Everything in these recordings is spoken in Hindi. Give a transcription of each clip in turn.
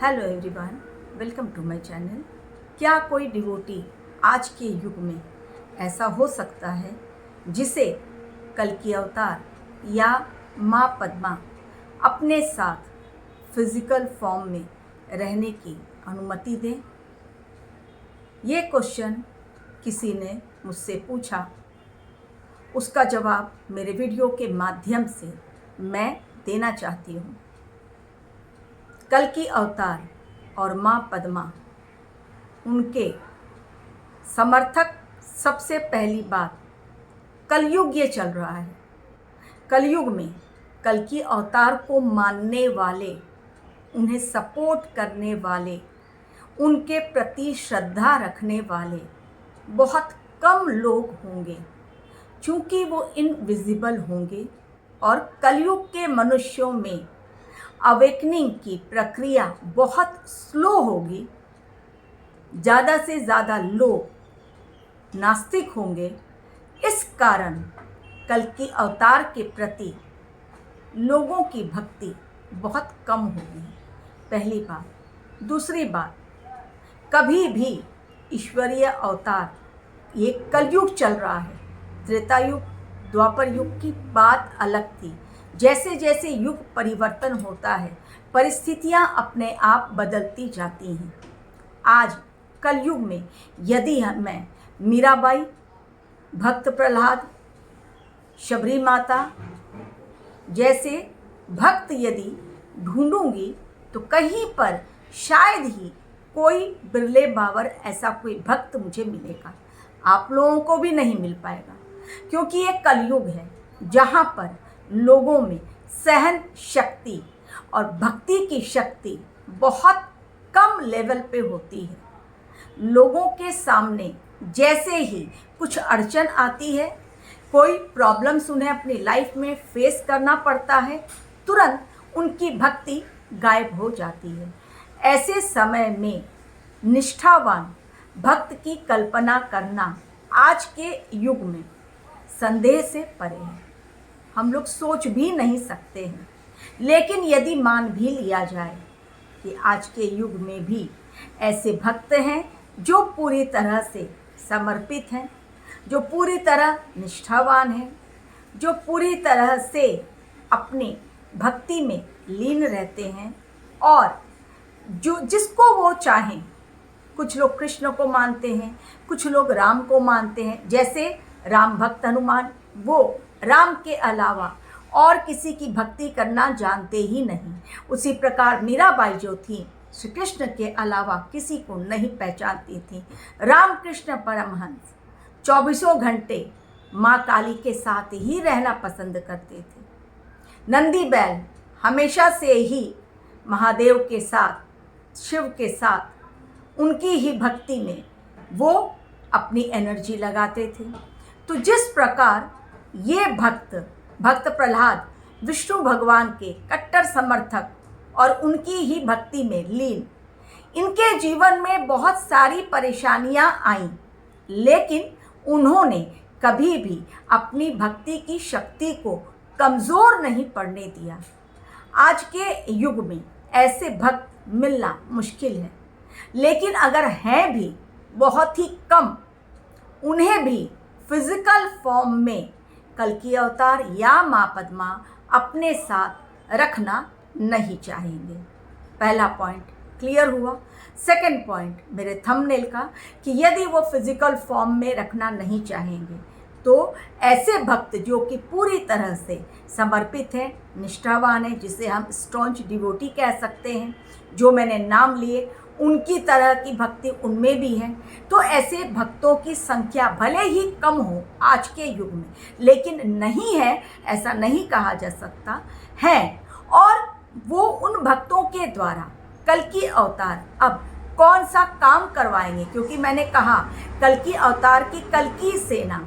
Hello everyone, welcome to my channel. क्या कोई डिवोटी आज के युग में ऐसा हो सकता है जिसे कल्कि अवतार या माँ पद्मा अपने साथ फिजिकल फॉर्म में रहने की अनुमति दें? ये क्वेश्चन किसी ने मुझसे पूछा। उसका जवाब मेरे वीडियो के माध्यम से मैं देना चाहती हूँ। कल्कि अवतार और माँ पद्मा, उनके समर्थक, सबसे पहली बात, कलयुग ये चल रहा है। कलयुग में कल्कि अवतार को मानने वाले, उन्हें सपोर्ट करने वाले, उनके प्रति श्रद्धा रखने वाले बहुत कम लोग होंगे, क्योंकि वो इनविजिबल होंगे और कलयुग के मनुष्यों में अवेकनिंग की प्रक्रिया बहुत स्लो होगी। ज़्यादा से ज़्यादा लोग नास्तिक होंगे। इस कारण कल्कि अवतार के प्रति लोगों की भक्ति बहुत कम होगी, पहली बात। दूसरी बात, कभी भी ईश्वरीय अवतार, ये कलयुग चल रहा है, त्रेता युग, द्वापर युग की बात अलग थी। जैसे जैसे युग परिवर्तन होता है, परिस्थितियां अपने आप बदलती जाती हैं। आज कलयुग में यदि मैं मीराबाई, भक्त प्रहलाद, शबरी माता जैसे भक्त यदि ढूंढूंगी तो कहीं पर शायद ही कोई बिरले बावर ऐसा कोई भक्त मुझे मिलेगा। आप लोगों को भी नहीं मिल पाएगा, क्योंकि ये कलयुग है जहाँ पर लोगों में सहन शक्ति और भक्ति की शक्ति बहुत कम लेवल पे होती है। लोगों के सामने जैसे ही कुछ अड़चन आती है, कोई प्रॉब्लम्स उन्हें अपनी लाइफ में फेस करना पड़ता है, तुरंत उनकी भक्ति गायब हो जाती है। ऐसे समय में निष्ठावान भक्त की कल्पना करना आज के युग में संदेह से परे है। हम लोग सोच भी नहीं सकते हैं। लेकिन यदि मान भी लिया जाए कि आज के युग में भी ऐसे भक्त हैं जो पूरी तरह से समर्पित हैं, जो पूरी तरह निष्ठावान हैं, जो पूरी तरह से अपनी भक्ति में लीन रहते हैं और जो जिसको वो चाहें, कुछ लोग कृष्ण को मानते हैं, कुछ लोग राम को मानते हैं। जैसे राम भक्त हनुमान, वो राम के अलावा और किसी की भक्ति करना जानते ही नहीं। उसी प्रकार मीराबाई जो थी, श्री कृष्ण के अलावा किसी को नहीं पहचानती थी। रामकृष्ण परमहंस 24 घंटे माँ काली के साथ ही रहना पसंद करते थे। नंदी बैल हमेशा से ही महादेव के साथ, शिव के साथ, उनकी ही भक्ति में वो अपनी एनर्जी लगाते थे। तो जिस प्रकार ये भक्त प्रहलाद विष्णु भगवान के कट्टर समर्थक और उनकी ही भक्ति में लीन, इनके जीवन में बहुत सारी परेशानियां आईं, लेकिन उन्होंने कभी भी अपनी भक्ति की शक्ति को कमज़ोर नहीं पड़ने दिया। आज के युग में ऐसे भक्त मिलना मुश्किल है, लेकिन अगर हैं भी बहुत ही कम, उन्हें भी फिजिकल फॉर्म में कल्कि अवतार या माँ पद्मा अपने साथ रखना नहीं चाहेंगे। पहला पॉइंट क्लियर हुआ। सेकंड पॉइंट मेरे थंबनेल का, कि यदि वो फिजिकल फॉर्म में रखना नहीं चाहेंगे तो ऐसे भक्त जो कि पूरी तरह से समर्पित हैं, निष्ठावान हैं, जिसे हम स्टॉन्च डिवोटी कह सकते हैं, जो मैंने नाम लिए उनकी तरह की भक्ति उनमें भी है, तो ऐसे भक्तों की संख्या भले ही कम हो आज के युग में, लेकिन नहीं है ऐसा नहीं कहा जा सकता है। और वो उन भक्तों के द्वारा कल्कि अवतार अब कौन सा काम करवाएंगे, क्योंकि मैंने कहा कल्कि अवतार की कल्कि सेना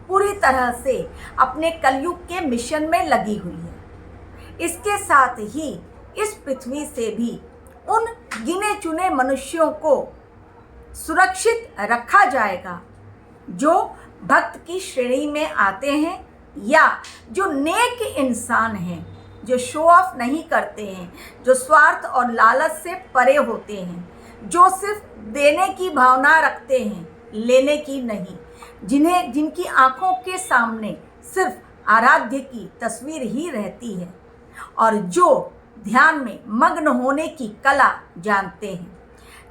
पूरी तरह से अपने कलयुग के मिशन में लगी हुई है। इसके साथ ही इस पृथ्वी से भी उन गिने चुने मनुष्यों को सुरक्षित रखा जाएगा जो भक्त की श्रेणी में आते हैं या जो नेक इंसान हैं, जो शो ऑफ नहीं करते हैं, जो स्वार्थ और लालच से परे होते हैं, जो सिर्फ देने की भावना रखते हैं, लेने की नहीं, जिनकी आंखों के सामने सिर्फ आराध्य की तस्वीर ही रहती है और जो ध्यान में मग्न होने की कला जानते हैं,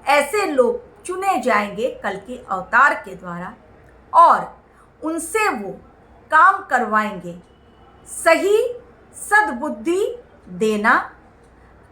ऐसे लोग चुने जाएंगे कल के अवतार के द्वारा और उनसे वो काम करवाएंगे सही सद्बुद्धि देना,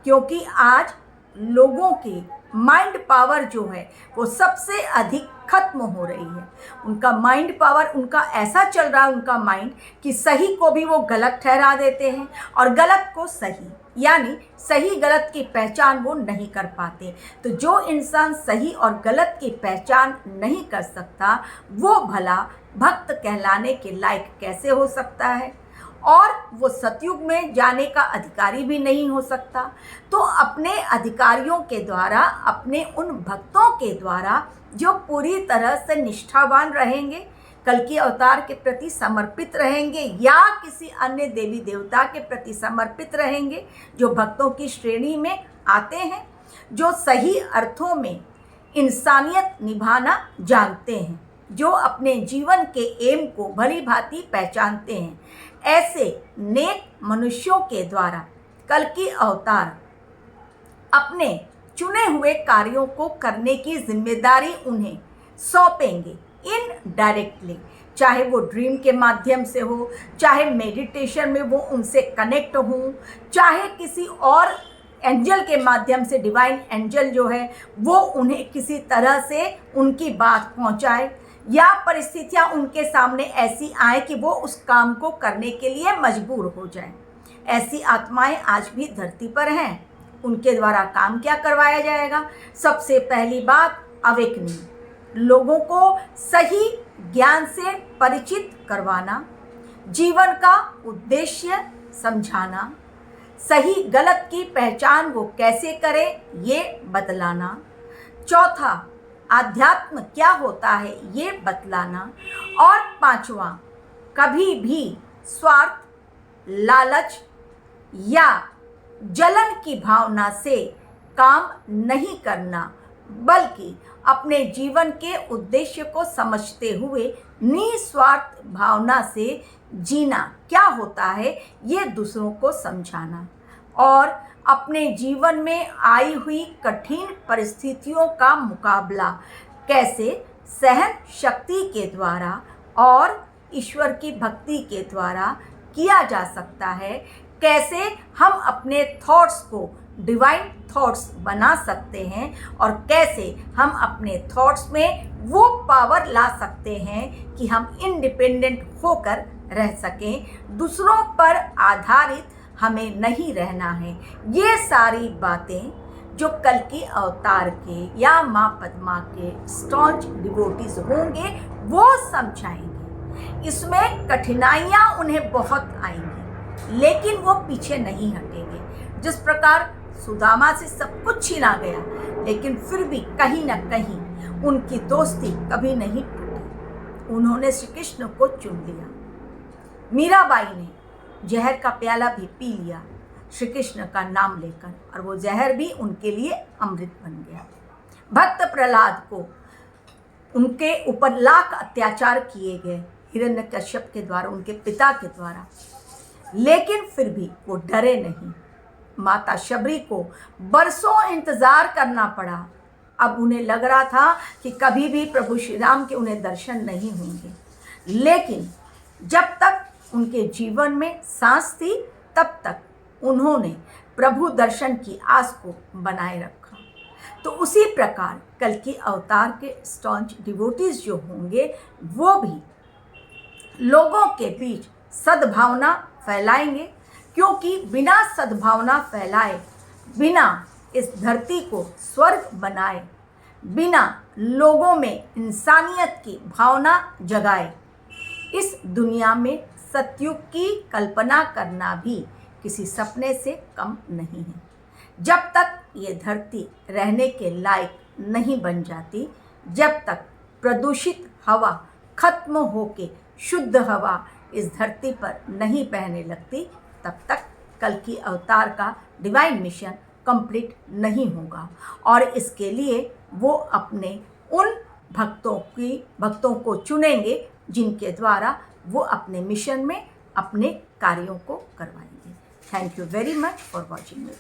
क्योंकि आज लोगों के माइंड पावर जो है वो सबसे अधिक खत्म हो रही है। उनका माइंड पावर उनका ऐसा चल रहा है, उनका माइंड, कि सही को भी वो गलत ठहरा देते हैं और गलत को सही, यानी सही गलत की पहचान वो नहीं कर पाते। तो जो इंसान सही और गलत की पहचान नहीं कर सकता वो भला भक्त कहलाने के लायक कैसे हो सकता है, और वो सतयुग में जाने का अधिकारी भी नहीं हो सकता। तो अपने अधिकारियों के द्वारा, अपने उन भक्तों के द्वारा जो पूरी तरह से निष्ठावान रहेंगे, कल के अवतार के प्रति समर्पित रहेंगे या किसी अन्य देवी देवता के प्रति समर्पित रहेंगे, जो भक्तों की श्रेणी में आते हैं, जो सही अर्थों में इंसानियत निभाना जानते हैं, जो अपने जीवन के एम को भली भांति पहचानते हैं, ऐसे नेक मनुष्यों के द्वारा कल की अवतार अपने चुने हुए कार्यों को करने की जिम्मेदारी उन्हें सौंपेंगे इनडायरेक्टली, चाहे वो ड्रीम के माध्यम से हो, चाहे मेडिटेशन में वो उनसे कनेक्ट हों, चाहे किसी और एंजल के माध्यम से, डिवाइन एंजल जो है वो उन्हें किसी तरह से उनकी बात पहुंचाए, या परिस्थितियां उनके सामने ऐसी आए कि वो उस काम को करने के लिए मजबूर हो जाएं। ऐसी आत्माएं आज भी धरती पर हैं। उनके द्वारा काम क्या करवाया जाएगा? सबसे पहली बात, अवेकनिंग, लोगों को सही ज्ञान से परिचित करवाना, जीवन का उद्देश्य समझाना, सही गलत की पहचान वो कैसे करें ये बतलाना। चौथा, आध्यात्म क्या होता है ये बतलाना। और पांचवा, कभी भी स्वार्थ, लालच या जलन की भावना से काम नहीं करना, बल्कि अपने जीवन के उद्देश्य को समझते हुए निस्वार्थ भावना से जीना क्या होता है ये दूसरों को समझाना, और अपने जीवन में आई हुई कठिन परिस्थितियों का मुकाबला कैसे सहन शक्ति के द्वारा और ईश्वर की भक्ति के द्वारा किया जा सकता है, कैसे हम अपने थॉट्स को डिवाइन थॉट्स बना सकते हैं, और कैसे हम अपने थॉट्स में वो पावर ला सकते हैं कि हम इंडिपेंडेंट होकर रह सकें, दूसरों पर आधारित हमें नहीं रहना है। ये सारी बातें जो कल के अवतार के या माँ पद्मा के स्टॉन्च डिवोटीज होंगे वो समझाएंगे। इसमें कठिनाइयाँ उन्हें बहुत आएंगी, लेकिन वो पीछे नहीं हटेंगे। जिस प्रकार सुदामा से सब कुछ छीना गया, लेकिन फिर भी कहीं ना कहीं उनकी दोस्ती कभी नहीं टूटी। उन्होंने श्री कृष्ण को चुन लिया। मीराबाई ने जहर का प्याला भी पी लिया श्री कृष्ण का नाम लेकर, और वो जहर भी उनके लिए अमृत बन गया। भक्त प्रहलाद को उनके ऊपर लाख अत्याचार किए गए हिरण्यकश्यप के द्वारा, उनके पिता के द्वारा, लेकिन फिर भी वो डरे नहीं। माता शबरी को बरसों इंतजार करना पड़ा। अब उन्हें लग रहा था कि कभी भी प्रभु श्री राम के उन्हें दर्शन नहीं होंगे, लेकिन जब तक उनके जीवन में सांस थी तब तक उन्होंने प्रभु दर्शन की आस को बनाए रखा। तो उसी प्रकार कल के अवतार के स्टॉन्च डिवोटीज जो होंगे वो भी लोगों के बीच सद्भावना फैलाएंगे, क्योंकि बिना सद्भावना फैलाए, बिना इस धरती को स्वर्ग बनाए, बिना लोगों में इंसानियत की भावना जगाए, इस दुनिया में सतयुग की कल्पना करना भी किसी सपने से कम नहीं है। जब तक ये धरती रहने के लायक नहीं बन जाती, जब तक प्रदूषित हवा खत्म होके शुद्ध हवा इस धरती पर नहीं बहने लगती, तब तक कल की अवतार का डिवाइन मिशन कंप्लीट नहीं होगा। और इसके लिए वो अपने उन भक्तों को चुनेंगे जिनके द्वारा वो अपने मिशन में अपने कार्यों को करवाएंगे। Thank you very much for watching me.